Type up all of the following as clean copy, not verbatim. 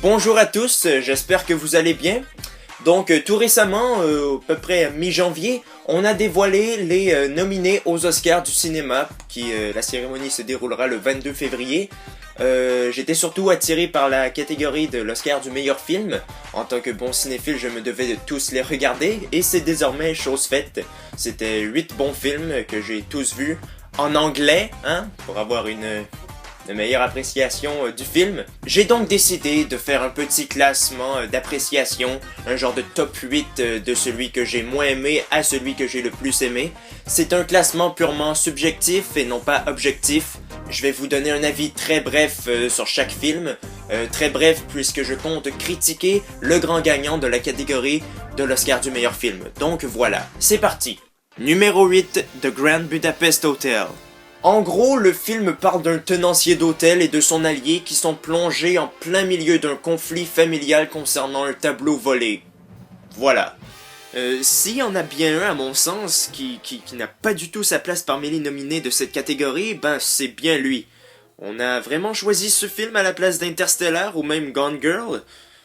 Bonjour à tous, j'espère que vous allez bien. Donc tout récemment, à peu près mi-janvier, on a dévoilé les nominés aux Oscars du cinéma, la cérémonie se déroulera le 22 février. J'étais surtout attiré par la catégorie de l'Oscar du meilleur film. En tant que bon cinéphile, je me devais de tous les regarder, et c'est désormais chose faite. C'était 8 bons films que j'ai tous vus en anglais, pour avoir une meilleure appréciation du film. J'ai donc décidé de faire un petit classement d'appréciation, un genre de top 8 de celui que j'ai moins aimé à celui que j'ai le plus aimé. C'est un classement purement subjectif et non pas objectif. Je vais vous donner un avis très bref sur chaque film, très bref puisque je compte critiquer le grand gagnant de la catégorie de l'Oscar du meilleur film. Donc voilà, c'est parti. Numéro 8, The Grand Budapest Hotel. En gros, le film parle d'un tenancier d'hôtel et de son allié qui sont plongés en plein milieu d'un conflit familial concernant un tableau volé. Voilà. S'il y en a bien un, à mon sens, qui n'a pas du tout sa place parmi les nominés de cette catégorie, ben c'est bien lui. On a vraiment choisi ce film à la place d'Interstellar ou même Gone Girl.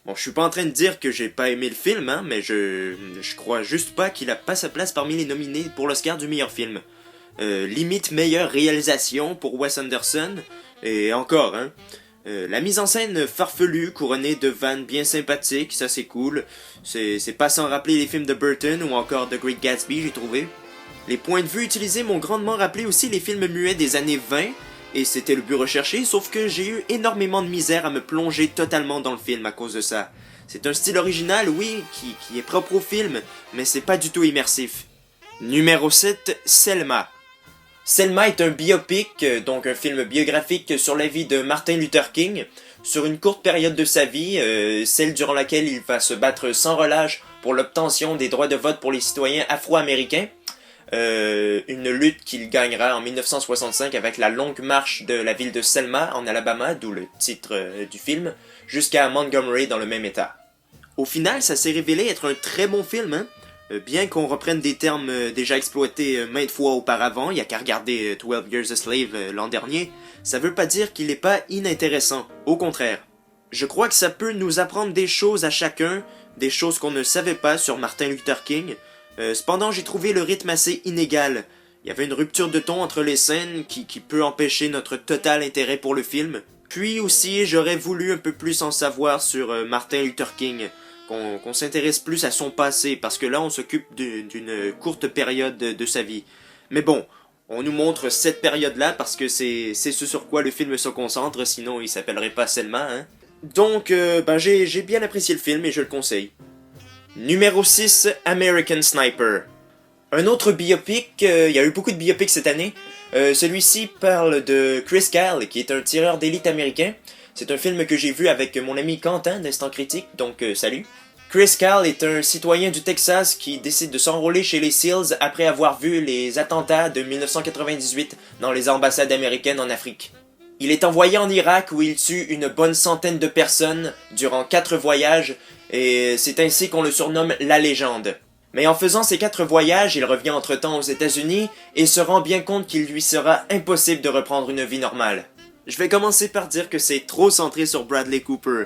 Bon, je suis pas en train de dire que j'ai pas aimé le film, mais je crois juste pas qu'il a pas sa place parmi les nominés pour l'Oscar du meilleur film. Limite meilleure réalisation pour Wes Anderson, et encore, la mise en scène farfelue, couronnée de vannes bien sympathiques, ça c'est cool. C'est pas sans rappeler les films de Burton ou encore The Great Gatsby, j'ai trouvé. Les points de vue utilisés m'ont grandement rappelé aussi les films muets des années 20, et c'était le but recherché, sauf que j'ai eu énormément de misère à me plonger totalement dans le film à cause de ça. C'est un style original, oui, qui est propre au film, mais c'est pas du tout immersif. Numéro 7, Selma. Selma est un biopic, donc un film biographique sur la vie de Martin Luther King, sur une courte période de sa vie, celle durant laquelle il va se battre sans relâche pour l'obtention des droits de vote pour les citoyens afro-américains, une lutte qu'il gagnera en 1965 avec la longue marche de la ville de Selma en Alabama, d'où le titre du film, jusqu'à Montgomery dans le même état. Au final, ça s'est révélé être un très bon film, bien qu'on reprenne des termes déjà exploités maintes fois auparavant, il y a qu'à regarder 12 Years a Slave l'an dernier, ça veut pas dire qu'il n'est pas inintéressant, au contraire. Je crois que ça peut nous apprendre des choses à chacun, des choses qu'on ne savait pas sur Martin Luther King. Cependant, j'ai trouvé le rythme assez inégal. Il y avait une rupture de ton entre les scènes qui peut empêcher notre total intérêt pour le film. Puis aussi, j'aurais voulu un peu plus en savoir sur Martin Luther King. Qu'on s'intéresse plus à son passé, parce que là on s'occupe d'une courte période de sa vie. Mais bon, on nous montre cette période-là parce que c'est ce sur quoi le film se concentre, sinon il s'appellerait pas Selma, Donc, j'ai bien apprécié le film et je le conseille. Numéro 6, American Sniper. Un autre biopic, il y a eu beaucoup de biopics cette année. Celui-ci parle de Chris Kyle, qui est un tireur d'élite américain. C'est un film que j'ai vu avec mon ami Quentin d'Instant Critique, donc salut. Chris Kyle est un citoyen du Texas qui décide de s'enrôler chez les SEALs après avoir vu les attentats de 1998 dans les ambassades américaines en Afrique. Il est envoyé en Irak où il tue une bonne centaine de personnes durant 4 voyages, et c'est ainsi qu'on le surnomme la légende. Mais en faisant ces 4 voyages, il revient entre-temps aux États-Unis et se rend bien compte qu'il lui sera impossible de reprendre une vie normale. Je vais commencer par dire que c'est trop centré sur Bradley Cooper,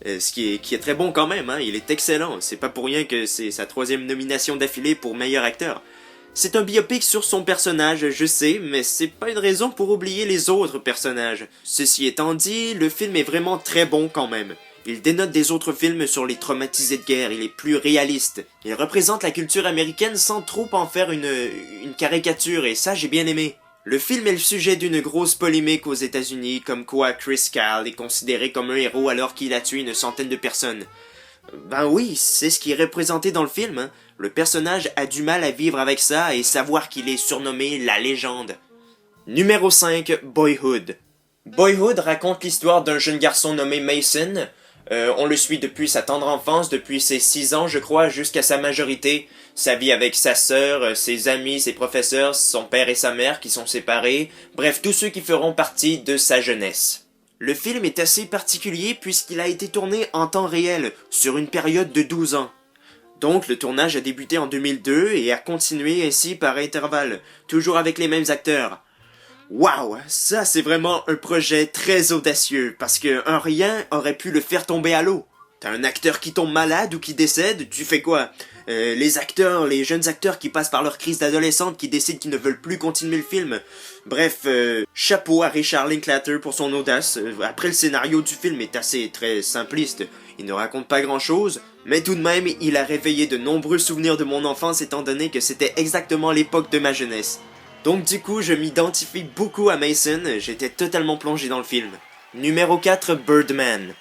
ce qui est très bon quand même, il est excellent, c'est pas pour rien que c'est sa 3e nomination d'affilée pour meilleur acteur. C'est un biopic sur son personnage, je sais, mais c'est pas une raison pour oublier les autres personnages. Ceci étant dit, le film est vraiment très bon quand même. Il dénote des autres films sur les traumatisés de guerre, il est plus réaliste. Il représente la culture américaine sans trop en faire une caricature, et ça j'ai bien aimé. Le film est le sujet d'une grosse polémique aux États-Unis, comme quoi Chris Kyle est considéré comme un héros alors qu'il a tué une centaine de personnes. Ben oui, c'est ce qui est représenté dans le film, Le personnage a du mal à vivre avec ça et savoir qu'il est surnommé la légende. Numéro 5, Boyhood. Boyhood raconte l'histoire d'un jeune garçon nommé Mason. On le suit depuis sa tendre enfance, depuis ses 6 ans je crois, jusqu'à sa majorité. Sa vie avec sa sœur, ses amis, ses professeurs, son père et sa mère qui sont séparés, bref tous ceux qui feront partie de sa jeunesse. Le film est assez particulier puisqu'il a été tourné en temps réel, sur une période de 12 ans. Donc le tournage a débuté en 2002 et a continué ainsi par intervalles, toujours avec les mêmes acteurs. Waouh, ça c'est vraiment un projet très audacieux, parce que un rien aurait pu le faire tomber à l'eau. T'as un acteur qui tombe malade ou qui décède, tu fais quoi? Les jeunes acteurs qui passent par leur crise d'adolescente, qui décident qu'ils ne veulent plus continuer le film. Bref, chapeau à Richard Linklater pour son audace. Après, le scénario du film est assez très simpliste, il ne raconte pas grand chose, mais tout de même, il a réveillé de nombreux souvenirs de mon enfance étant donné que c'était exactement l'époque de ma jeunesse. Donc du coup, je m'identifie beaucoup à Mason, j'étais totalement plongé dans le film. Numéro 4, Birdman.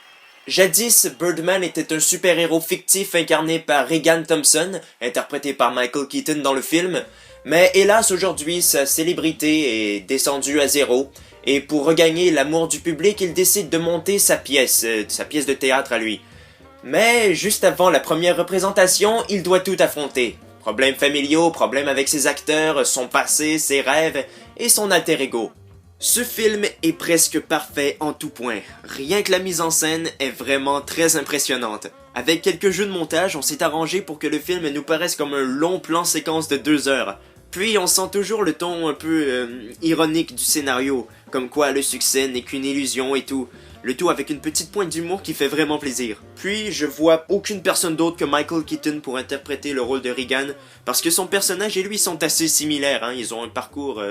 Jadis, Birdman était un super-héros fictif incarné par Regan Thompson, interprété par Michael Keaton dans le film, mais hélas aujourd'hui sa célébrité est descendue à zéro, et pour regagner l'amour du public, il décide de monter sa pièce de théâtre à lui. Mais juste avant la première représentation, il doit tout affronter. Problèmes familiaux, problèmes avec ses acteurs, son passé, ses rêves et son alter ego. Ce film est presque parfait en tout point. Rien que la mise en scène est vraiment très impressionnante. Avec quelques jeux de montage, on s'est arrangé pour que le film nous paraisse comme un long plan séquence de 2 heures. Puis on sent toujours le ton un peu ironique du scénario, comme quoi le succès n'est qu'une illusion et tout. Le tout avec une petite pointe d'humour qui fait vraiment plaisir. Puis je vois aucune personne d'autre que Michael Keaton pour interpréter le rôle de Regan, parce que son personnage et lui sont assez similaires, hein. Ils ont un parcours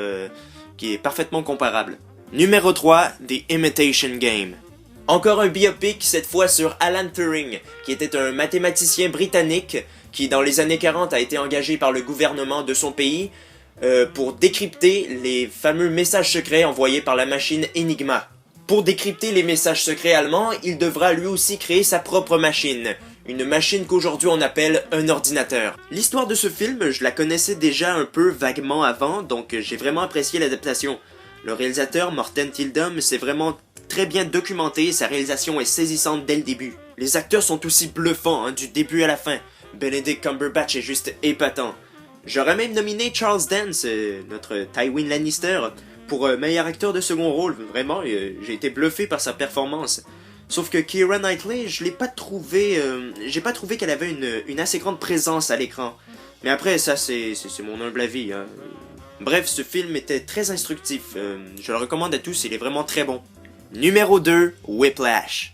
qui est parfaitement comparable. Numéro 3, The Imitation Game. Encore un biopic, cette fois sur Alan Turing, qui était un mathématicien britannique qui dans les années 40 a été engagé par le gouvernement de son pays pour décrypter les fameux messages secrets envoyés par la machine Enigma. Pour décrypter les messages secrets allemands, il devra lui aussi créer sa propre machine. Une machine qu'aujourd'hui on appelle un ordinateur. L'histoire de ce film, je la connaissais déjà un peu vaguement avant, donc j'ai vraiment apprécié l'adaptation. Le réalisateur, Morten Tildum, s'est vraiment très bien documenté, sa réalisation est saisissante dès le début. Les acteurs sont aussi bluffants, hein, du début à la fin. Benedict Cumberbatch est juste épatant. J'aurais même nominé Charles Dance, notre Tywin Lannister, pour meilleur acteur de second rôle. Vraiment, j'ai été bluffé par sa performance. Sauf que Keira Knightley, je l'ai pas trouvé, j'ai pas trouvé qu'elle avait une assez grande présence à l'écran. Mais après, ça c'est mon humble avis, hein. Bref, ce film était très instructif, je le recommande à tous, il est vraiment très bon. Numéro 2, Whiplash.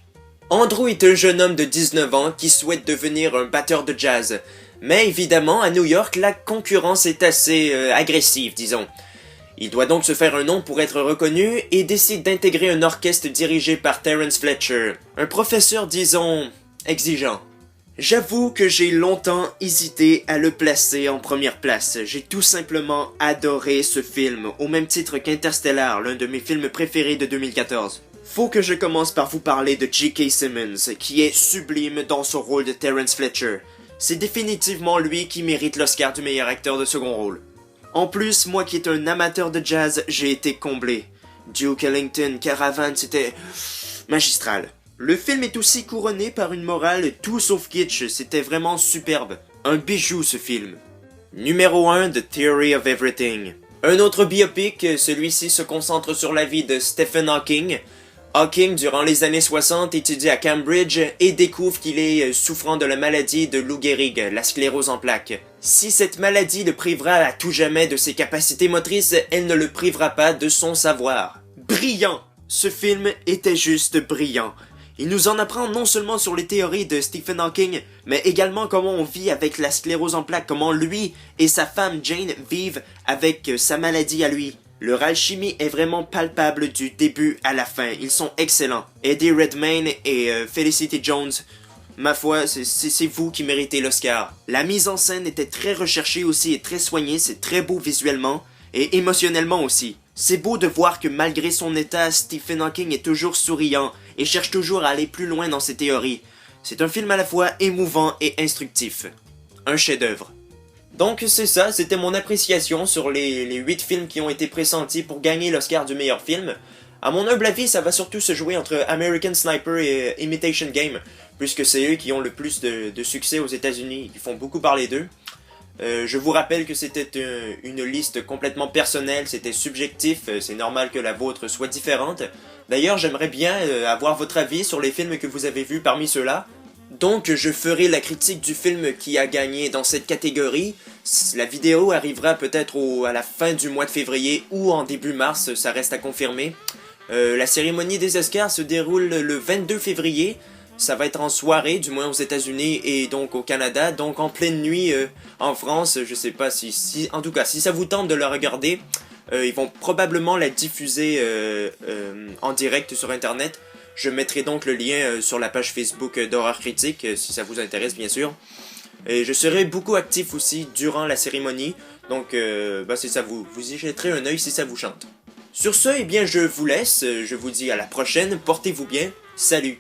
Andrew est un jeune homme de 19 ans qui souhaite devenir un batteur de jazz. Mais évidemment, à New York, la concurrence est assez agressive, disons. Il doit donc se faire un nom pour être reconnu et décide d'intégrer un orchestre dirigé par Terence Fletcher, un professeur, disons, exigeant. J'avoue que j'ai longtemps hésité à le placer en première place. J'ai tout simplement adoré ce film, au même titre qu'Interstellar, l'un de mes films préférés de 2014. Faut que je commence par vous parler de J.K. Simmons, qui est sublime dans son rôle de Terence Fletcher. C'est définitivement lui qui mérite l'Oscar du meilleur acteur de second rôle. En plus, moi qui est un amateur de jazz, j'ai été comblé. Duke Ellington, Caravan, c'était magistral. Le film est aussi couronné par une morale tout sauf kitsch, c'était vraiment superbe. Un bijou ce film. Numéro 1, The Theory of Everything. Un autre biopic, celui-ci se concentre sur la vie de Stephen Hawking. Hawking, durant les années 60, étudie à Cambridge et découvre qu'il est souffrant de la maladie de Lou Gehrig, la sclérose en plaques. Si cette maladie le privera à tout jamais de ses capacités motrices, elle ne le privera pas de son savoir. Brillant! Ce film était juste brillant. Il nous en apprend non seulement sur les théories de Stephen Hawking, mais également comment on vit avec la sclérose en plaques, comment lui et sa femme Jane vivent avec sa maladie à lui. Leur alchimie est vraiment palpable du début à la fin, ils sont excellents. Eddie Redmayne et Felicity Jones, ma foi, c'est vous qui méritez l'Oscar. La mise en scène était très recherchée aussi et très soignée, c'est très beau visuellement et émotionnellement aussi. C'est beau de voir que malgré son état, Stephen Hawking est toujours souriant et cherche toujours à aller plus loin dans ses théories. C'est un film à la fois émouvant et instructif. Un chef-d'œuvre. Donc c'est ça, c'était mon appréciation sur les 8 films qui ont été pressentis pour gagner l'Oscar du meilleur film. À mon humble avis, ça va surtout se jouer entre American Sniper et Imitation Game, puisque c'est eux qui ont le plus de succès aux États-Unis, qui font beaucoup parler d'eux. Je vous rappelle que c'était une liste complètement personnelle, c'était subjectif, c'est normal que la vôtre soit différente. D'ailleurs, j'aimerais bien avoir votre avis sur les films que vous avez vus parmi ceux-là. Donc je ferai la critique du film qui a gagné dans cette catégorie. La vidéo arrivera peut-être à la fin du mois de février ou en début mars, ça reste à confirmer. La cérémonie des Oscars se déroule le 22 février. Ça va être en soirée, du moins aux États-Unis et donc au Canada. Donc en pleine nuit en France, je sais pas si... En tout cas, si ça vous tente de la regarder, ils vont probablement la diffuser en direct sur Internet. Je mettrai donc le lien sur la page Facebook d'Horreur Critique, si ça vous intéresse bien sûr. Et je serai beaucoup actif aussi durant la cérémonie. Donc si ça vous y jetterez un œil si ça vous chante. Sur ce, eh bien je vous laisse, je vous dis à la prochaine, portez-vous bien, salut!